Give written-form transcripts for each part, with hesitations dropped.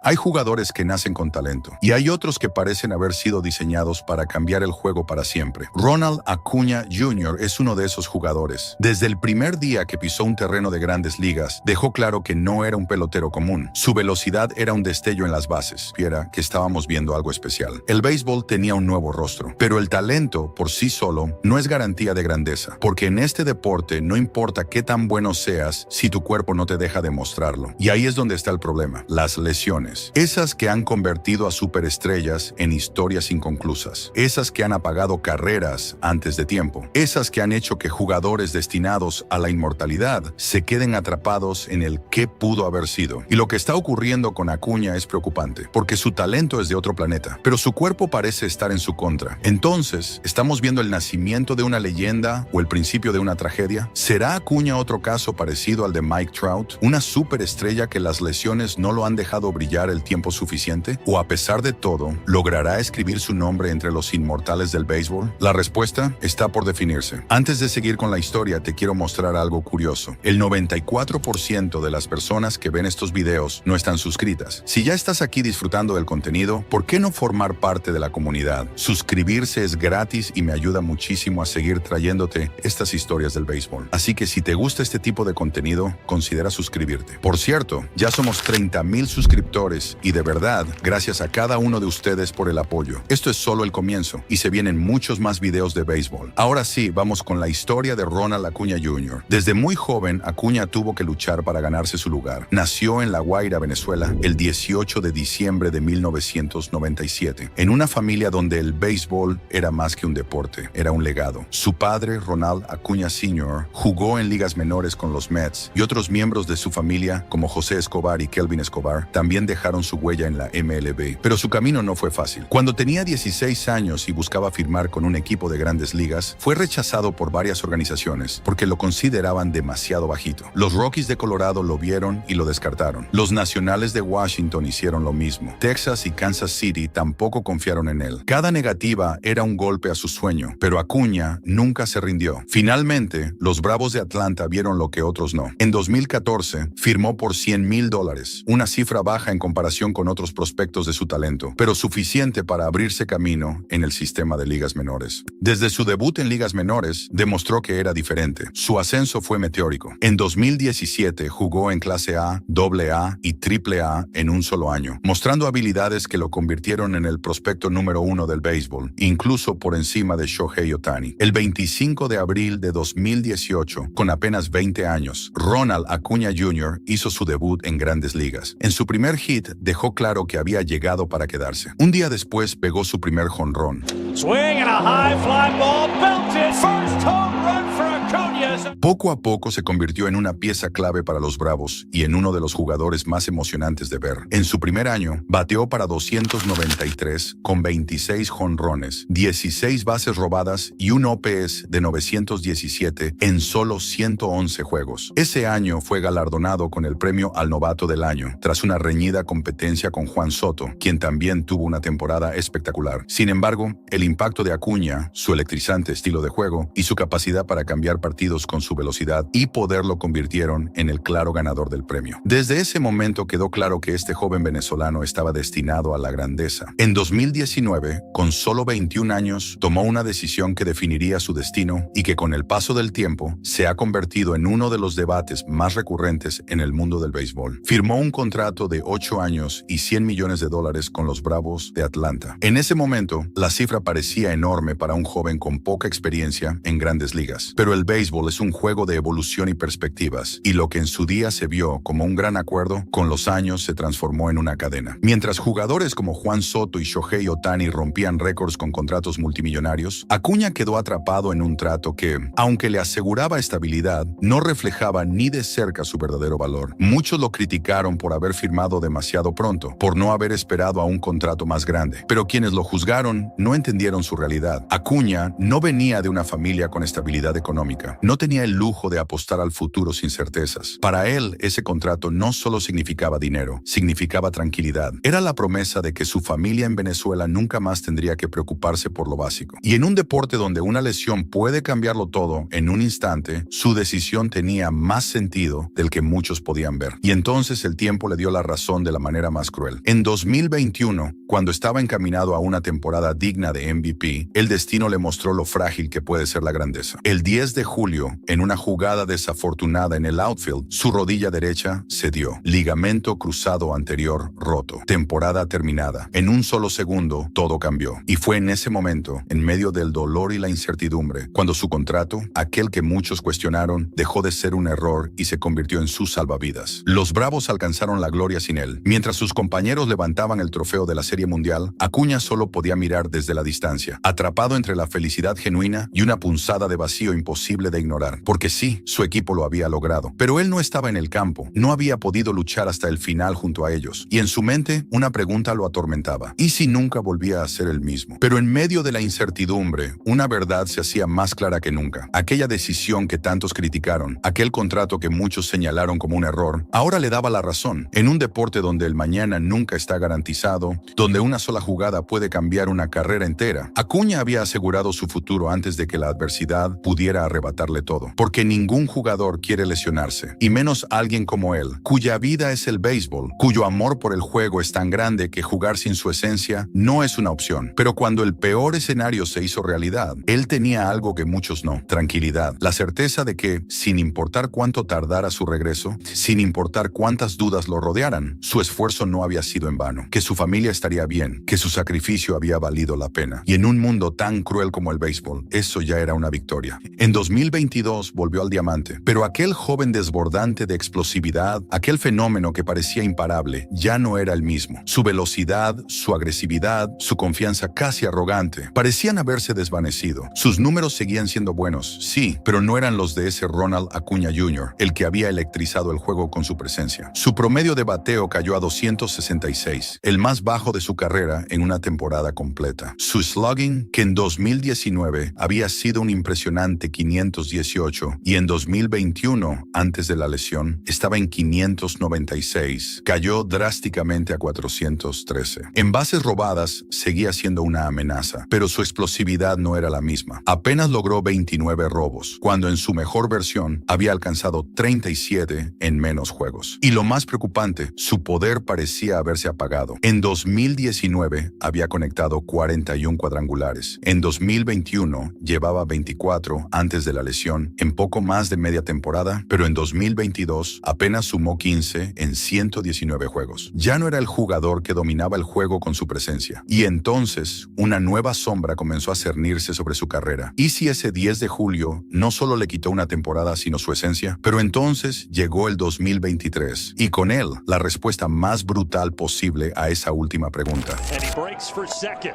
Hay jugadores que nacen con talento y hay otros que parecen haber sido diseñados para cambiar el juego para siempre. Ronald Acuña Jr. es uno de esos jugadores. Desde el primer día que pisó un terreno de grandes ligas, dejó claro que no era un pelotero común. Su velocidad era un destello en las bases. Viera que estábamos viendo algo especial. El béisbol tenía un nuevo rostro, pero el talento por sí solo no es garantía de grandeza, porque en este deporte no importa qué tan bueno seas si tu cuerpo no te deja demostrarlo. Y ahí es donde está el problema, las lesiones. Esas que han convertido a superestrellas en historias inconclusas. Esas que han apagado carreras antes de tiempo. Esas que han hecho que jugadores destinados a la inmortalidad se queden atrapados en el qué pudo haber sido. Y lo que está ocurriendo con Acuña es preocupante, porque su talento es de otro planeta, pero su cuerpo parece estar en su contra. Entonces, ¿estamos viendo el nacimiento de una leyenda o el principio de una tragedia? ¿Será Acuña otro caso parecido al de Mike Trout? ¿Una superestrella que las lesiones no lo han dejado brillar el tiempo suficiente? ¿O a pesar de todo, logrará escribir su nombre entre los inmortales del béisbol? La respuesta está por definirse. Antes de seguir con la historia, te quiero mostrar algo curioso. El 94% de las personas que ven estos videos no están suscritas. Si ya estás aquí disfrutando del contenido, ¿por qué no formar parte de la comunidad? Suscribirse es gratis y me ayuda muchísimo a seguir trayéndote estas historias del béisbol. Así que si te gusta este tipo de contenido, considera suscribirte. Por cierto, ya somos 30,000 suscriptores y de verdad, gracias a cada uno de ustedes por el apoyo. Esto es solo el comienzo y se vienen muchos más videos de béisbol. Ahora sí, vamos con la historia de Ronald Acuña Jr. Desde muy joven, Acuña tuvo que luchar para ganarse su lugar. Nació en La Guaira, Venezuela, el 18 de diciembre de 1997, en una familia donde el béisbol era más que un deporte, era un legado. Su padre, Ronald Acuña Sr., jugó en ligas menores con los Mets y otros miembros de su familia, como José Escobar y Kelvin Escobar, también dejaron su huella en la MLB. Pero su camino no fue fácil. Cuando tenía 16 años y buscaba firmar con un equipo de grandes ligas, fue rechazado por varias organizaciones porque lo consideraban demasiado bajito. Los Rockies de Colorado lo vieron y lo descartaron. Los Nacionales de Washington hicieron lo mismo. Texas y Kansas City tampoco confiaron en él. Cada negativa era un golpe a su sueño, pero Acuña nunca se rindió. Finalmente, los Bravos de Atlanta vieron lo que otros no. En 2014, firmó por $100,000, una cifra baja en comparación con otros prospectos de su talento, pero suficiente para abrirse camino en el sistema de ligas menores. Desde su debut en ligas menores, demostró que era diferente. Su ascenso fue meteórico. En 2017 jugó en clase A, AA y AAA en un solo año, mostrando habilidades que lo convirtieron en el prospecto número 1 del béisbol, incluso por encima de Shohei Ohtani. El 25 de abril de 2018, con apenas 20 años, Ronald Acuña Jr. hizo su debut en grandes ligas. En su primer hit dejó claro que había llegado para quedarse. Un día después pegó su primer jonrón. Swing and a high fly ball belted. First home run for Acuña. Poco a poco se convirtió en una pieza clave para los Bravos y en uno de los jugadores más emocionantes de ver. En su primer año, bateó para 293 con 26 jonrones, 16 bases robadas y un OPS de 917 en solo 111 juegos. Ese año fue galardonado con el premio al novato del año, tras una reñida competencia con Juan Soto, quien también tuvo una temporada espectacular. Sin embargo, el impacto de Acuña, su electrizante estilo de juego y su capacidad para cambiar partidos con su velocidad y poder lo convirtieron en el claro ganador del premio. Desde ese momento quedó claro que este joven venezolano estaba destinado a la grandeza. En 2019, con solo 21 años, tomó una decisión que definiría su destino y que con el paso del tiempo se ha convertido en uno de los debates más recurrentes en el mundo del béisbol. Firmó un contrato de 8 años y $100 millones con los Bravos de Atlanta. En ese momento, la cifra parecía enorme para un joven con poca experiencia en grandes ligas, pero el béisbol es un juego de evolución y perspectivas, y lo que en su día se vio como un gran acuerdo, con los años se transformó en una cadena. Mientras jugadores como Juan Soto y Shohei Ohtani rompían récords con contratos multimillonarios, Acuña quedó atrapado en un trato que, aunque le aseguraba estabilidad, no reflejaba ni de cerca su verdadero valor. Muchos lo criticaron por haber firmado demasiado pronto, por no haber esperado a un contrato más grande, pero quienes lo juzgaron no entendieron su realidad. Acuña no venía de una familia con estabilidad económica, no tenía tenía el lujo de apostar al futuro sin certezas. Para él, ese contrato no solo significaba dinero, significaba tranquilidad. Era la promesa de que su familia en Venezuela nunca más tendría que preocuparse por lo básico. Y en un deporte donde una lesión puede cambiarlo todo en un instante, su decisión tenía más sentido del que muchos podían ver. Y entonces el tiempo le dio la razón de la manera más cruel. En 2021, cuando estaba encaminado a una temporada digna de MVP, el destino le mostró lo frágil que puede ser la grandeza. El 10 de julio, en una jugada desafortunada en el outfield, su rodilla derecha cedió. Ligamento cruzado anterior roto. Temporada terminada. En un solo segundo, todo cambió. Y fue en ese momento, en medio del dolor y la incertidumbre, cuando su contrato, aquel que muchos cuestionaron, dejó de ser un error y se convirtió en su salvavidas. Los Bravos alcanzaron la gloria sin él. Mientras sus compañeros levantaban el trofeo de la Serie Mundial, Acuña solo podía mirar desde la distancia, atrapado entre la felicidad genuina y una punzada de vacío imposible de ignorar. Porque sí, su equipo lo había logrado, pero él no estaba en el campo, no había podido luchar hasta el final junto a ellos, y en su mente una pregunta lo atormentaba: ¿y si nunca volvía a ser el mismo? Pero en medio de la incertidumbre, una verdad se hacía más clara que nunca. Aquella decisión que tantos criticaron, aquel contrato que muchos señalaron como un error, ahora le daba la razón. En un deporte donde el mañana nunca está garantizado, donde una sola jugada puede cambiar una carrera entera, Acuña había asegurado su futuro antes de que la adversidad pudiera arrebatarle todo. Porque ningún jugador quiere lesionarse, y menos alguien como él, cuya vida es el béisbol, cuyo amor por el juego es tan grande que jugar sin su esencia no es una opción. Pero cuando el peor escenario se hizo realidad, él tenía algo que muchos no: tranquilidad, la certeza de que, sin importar cuánto tardara su regreso, sin importar cuántas dudas lo rodearan, su esfuerzo no había sido en vano, que su familia estaría bien, que su sacrificio había valido la pena. Y en un mundo tan cruel como el béisbol, eso ya era una victoria. En 2022 volvió al diamante, pero aquel joven desbordante de explosividad, aquel fenómeno que parecía imparable, ya no era el mismo. Su velocidad, su agresividad, su confianza casi arrogante, parecían haberse desvanecido. Sus números seguían siendo buenos, sí, pero no eran los de ese Ronald Acuña Jr., el que había electrizado el juego con su presencia. Su promedio de bateo cayó a 266, el más bajo de su carrera en una temporada completa. Su slugging, que en 2019 había sido un impresionante 518, y en 2021, antes de la lesión, estaba en 596, cayó drásticamente a 413. En bases robadas, seguía siendo una amenaza, pero su explosividad no era la misma. Apenas logró 29 robos, cuando en su mejor versión había alcanzado 37 en menos juegos. Y lo más preocupante, su poder parecía haberse apagado. En 2019 había conectado 41 cuadrangulares. En 2021 llevaba 24 antes de la lesión, en poco más de media temporada, pero en 2022 apenas sumó 15 en 119 juegos. Ya no era el jugador que dominaba el juego con su presencia. Y entonces, una nueva sombra comenzó a cernirse sobre su carrera. ¿Y si ese 10 de julio no solo le quitó una temporada, sino su esencia? Pero entonces llegó el 2023, y con él, la respuesta más brutal posible a esa última pregunta. And he breaks for second.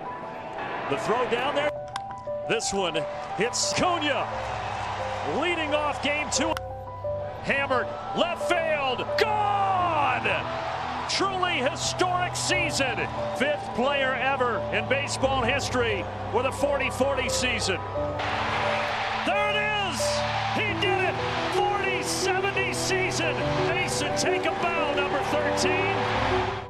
The throw down there. This one hits Acuña. Leading off game 2. Hammered, left field, gone! Truly historic season. 5th player ever in baseball history with a 40-40 season. There it is! He did it! 40-70 season. Mason, take a bow, number 13.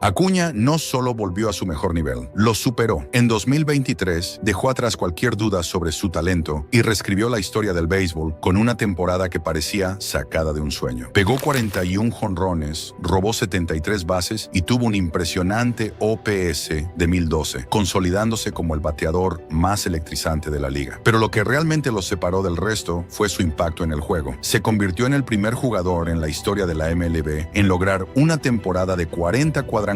Acuña no solo volvió a su mejor nivel, lo superó. En 2023 dejó atrás cualquier duda sobre su talento y reescribió la historia del béisbol con una temporada que parecía sacada de un sueño. Pegó 41 jonrones, robó 73 bases y tuvo un impresionante OPS de 1012, consolidándose como el bateador más electrizante de la liga. Pero lo que realmente lo separó del resto fue su impacto en el juego. Se convirtió en el primer jugador en la historia de la MLB en lograr una temporada de 40 cuadrangulares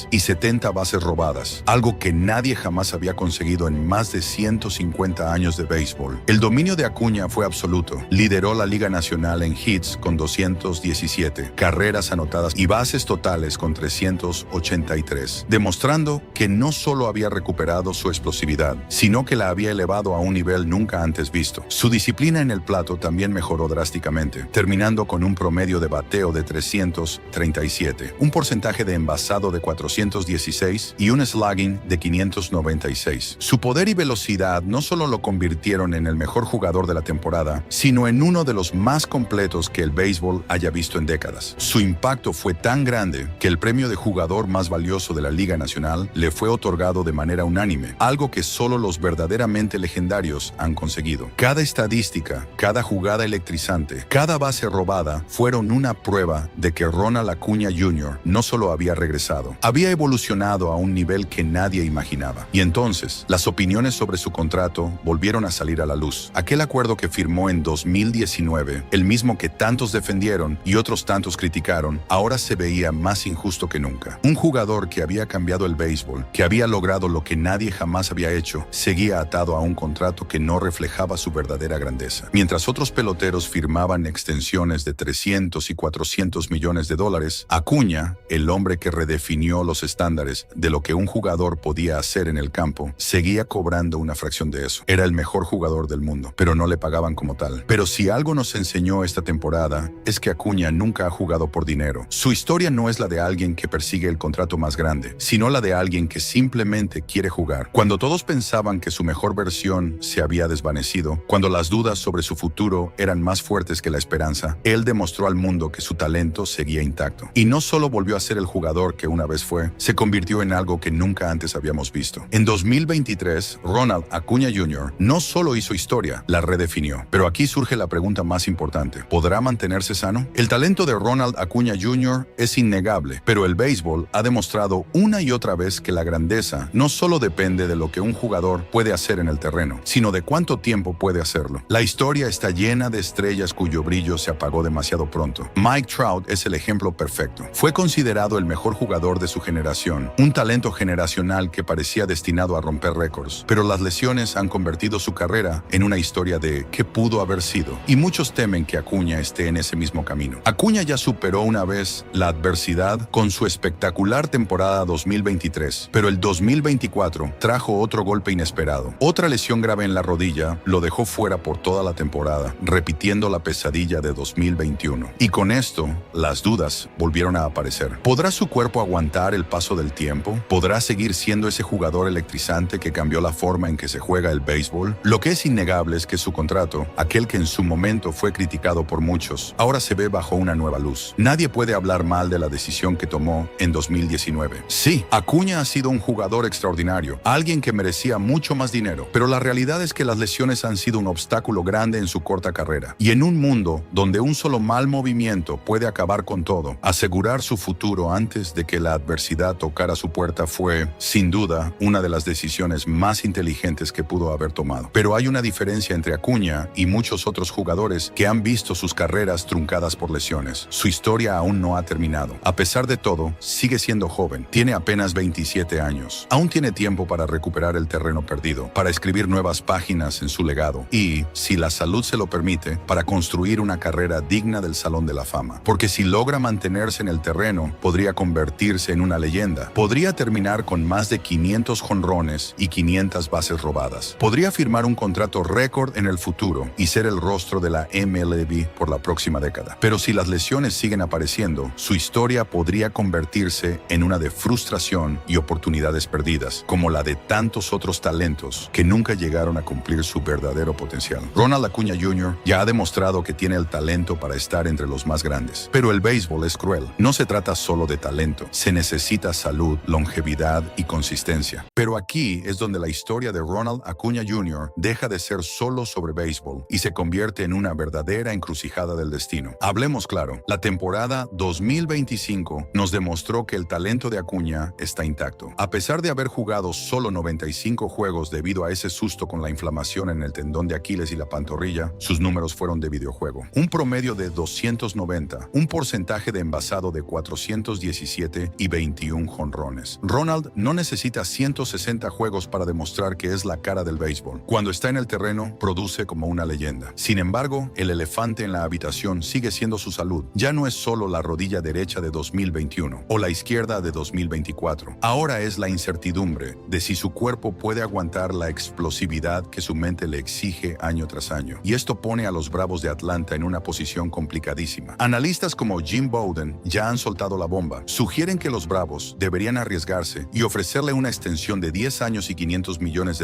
y 70 bases robadas, algo que nadie jamás había conseguido en más de 150 años de béisbol. El dominio de Acuña fue absoluto. Lideró la Liga Nacional en hits con 217, carreras anotadas y bases totales con 383, demostrando que no solo había recuperado su explosividad, sino que la había elevado a un nivel nunca antes visto. Su disciplina en el plato también mejoró drásticamente, terminando con un promedio de bateo de 337, un porcentaje de envasado avanzado de 416 y un slugging de 596. Su poder y velocidad no solo lo convirtieron en el mejor jugador de la temporada, sino en uno de los más completos que el béisbol haya visto en décadas. Su impacto fue tan grande que el premio de jugador más valioso de la Liga Nacional le fue otorgado de manera unánime, algo que solo los verdaderamente legendarios han conseguido. Cada estadística, cada jugada electrizante, cada base robada fueron una prueba de que Ronald Acuña Jr. no solo había regresado, había evolucionado a un nivel que nadie imaginaba. Y entonces, las opiniones sobre su contrato volvieron a salir a la luz. Aquel acuerdo que firmó en 2019, el mismo que tantos defendieron y otros tantos criticaron, ahora se veía más injusto que nunca. Un jugador que había cambiado el béisbol, que había logrado lo que nadie jamás había hecho, seguía atado a un contrato que no reflejaba su verdadera grandeza. Mientras otros peloteros firmaban extensiones de 300 y 400 millones de dólares, Acuña, el hombre que redefinió los estándares de lo que un jugador podía hacer en el campo, seguía cobrando una fracción de eso. Era el mejor jugador del mundo, pero no le pagaban como tal. Pero si algo nos enseñó esta temporada, es que Acuña nunca ha jugado por dinero. Su historia no es la de alguien que persigue el contrato más grande, sino la de alguien que simplemente quiere jugar. Cuando todos pensaban que su mejor versión se había desvanecido, cuando las dudas sobre su futuro eran más fuertes que la esperanza, él demostró al mundo que su talento seguía intacto. Y no solo volvió a ser el jugador que una vez fue, se convirtió en algo que nunca antes habíamos visto. En 2023, Ronald Acuña Jr. no solo hizo historia, la redefinió. Pero aquí surge la pregunta más importante: ¿podrá mantenerse sano? El talento de Ronald Acuña Jr. es innegable, pero el béisbol ha demostrado una y otra vez que la grandeza no solo depende de lo que un jugador puede hacer en el terreno, sino de cuánto tiempo puede hacerlo. La historia está llena de estrellas cuyo brillo se apagó demasiado pronto. Mike Trout es el ejemplo perfecto. Fue considerado el mejor jugador de su generación, un talento generacional que parecía destinado a romper récords, pero las lesiones han convertido su carrera en una historia de qué pudo haber sido, y muchos temen que Acuña esté en ese mismo camino. Acuña ya superó una vez la adversidad con su espectacular temporada 2023, pero el 2024 trajo otro golpe inesperado. Otra lesión grave en la rodilla lo dejó fuera por toda la temporada, repitiendo la pesadilla de 2021. Y con esto, las dudas volvieron a aparecer. ¿Podrá su cuerpo aguantar el paso del tiempo? ¿Podrá seguir siendo ese jugador electrizante que cambió la forma en que se juega el béisbol? Lo que es innegable es que su contrato, aquel que en su momento fue criticado por muchos, ahora se ve bajo una nueva luz. Nadie puede hablar mal de la decisión que tomó en 2019. Sí, Acuña ha sido un jugador extraordinario, alguien que merecía mucho más dinero, pero la realidad es que las lesiones han sido un obstáculo grande en su corta carrera. Y en un mundo donde un solo mal movimiento puede acabar con todo, asegurar su futuro antes de que la adversidad tocara su puerta fue, sin duda, una de las decisiones más inteligentes que pudo haber tomado. Pero hay una diferencia entre Acuña y muchos otros jugadores que han visto sus carreras truncadas por lesiones. Su historia aún no ha terminado. A pesar de todo, sigue siendo joven. Tiene apenas 27 años. Aún tiene tiempo para recuperar el terreno perdido, para escribir nuevas páginas en su legado y, si la salud se lo permite, para construir una carrera digna del Salón de la Fama. Porque si logra mantenerse en el terreno, podría convertirse en una leyenda. Podría terminar con más de 500 jonrones y 500 bases robadas. Podría firmar un contrato récord en el futuro y ser el rostro de la MLB por la próxima década. Pero si las lesiones siguen apareciendo, su historia podría convertirse en una de frustración y oportunidades perdidas, como la de tantos otros talentos que nunca llegaron a cumplir su verdadero potencial. Ronald Acuña Jr. ya ha demostrado que tiene el talento para estar entre los más grandes. Pero el béisbol es cruel. No se trata solo de talento. Se necesita salud, longevidad y consistencia. Pero aquí es donde la historia de Ronald Acuña Jr. deja de ser solo sobre béisbol y se convierte en una verdadera encrucijada del destino. Hablemos claro, la temporada 2025 nos demostró que el talento de Acuña está intacto. A pesar de haber jugado solo 95 juegos debido a ese susto con la inflamación en el tendón de Aquiles y la pantorrilla, sus números fueron de videojuego. Un promedio de 290, un porcentaje de envasado de 417 y 21 jonrones. Ronald no necesita 160 juegos para demostrar que es la cara del béisbol. Cuando está en el terreno, produce como una leyenda. Sin embargo, el elefante en la habitación sigue siendo su salud. Ya no es solo la rodilla derecha de 2021 o la izquierda de 2024. Ahora es la incertidumbre de si su cuerpo puede aguantar la explosividad que su mente le exige año tras año. Y esto pone a los Bravos de Atlanta en una posición complicadísima. Analistas como Jim Bowden ya han soltado la bomba. Sugieren sugieren que los Bravos deberían arriesgarse y ofrecerle una extensión de 10 años y $500 millones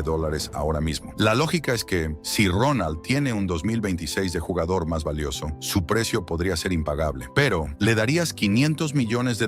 ahora mismo. La lógica es que, si Ronald tiene un 2026 de jugador más valioso, su precio podría ser impagable. Pero, ¿le darías $500 millones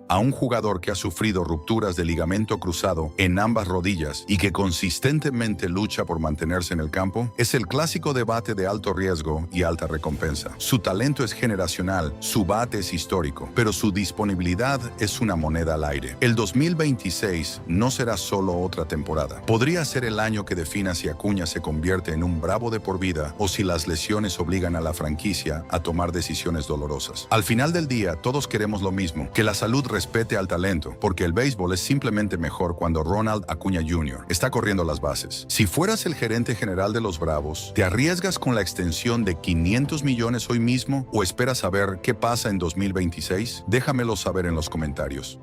a un jugador que ha sufrido rupturas de ligamento cruzado en ambas rodillas y que consistentemente lucha por mantenerse en el campo? Es el clásico debate de alto riesgo y alta recompensa. Su talento es generacional, su bate es histórico, pero su disponibilidad es una moneda al aire. El 2026 no será solo otra temporada. Podría ser el año que defina si Acuña se convierte en un Bravo de por vida o si las lesiones obligan a la franquicia a tomar decisiones dolorosas. Al final del día, todos queremos lo mismo, que la salud respete al talento, porque el béisbol es simplemente mejor cuando Ronald Acuña Jr. está corriendo las bases. Si fueras el gerente general de los Bravos, ¿te arriesgas con la extensión de $500 millones hoy mismo o esperas a ver qué pasa en 2026? Déjamelo saber en los comentarios.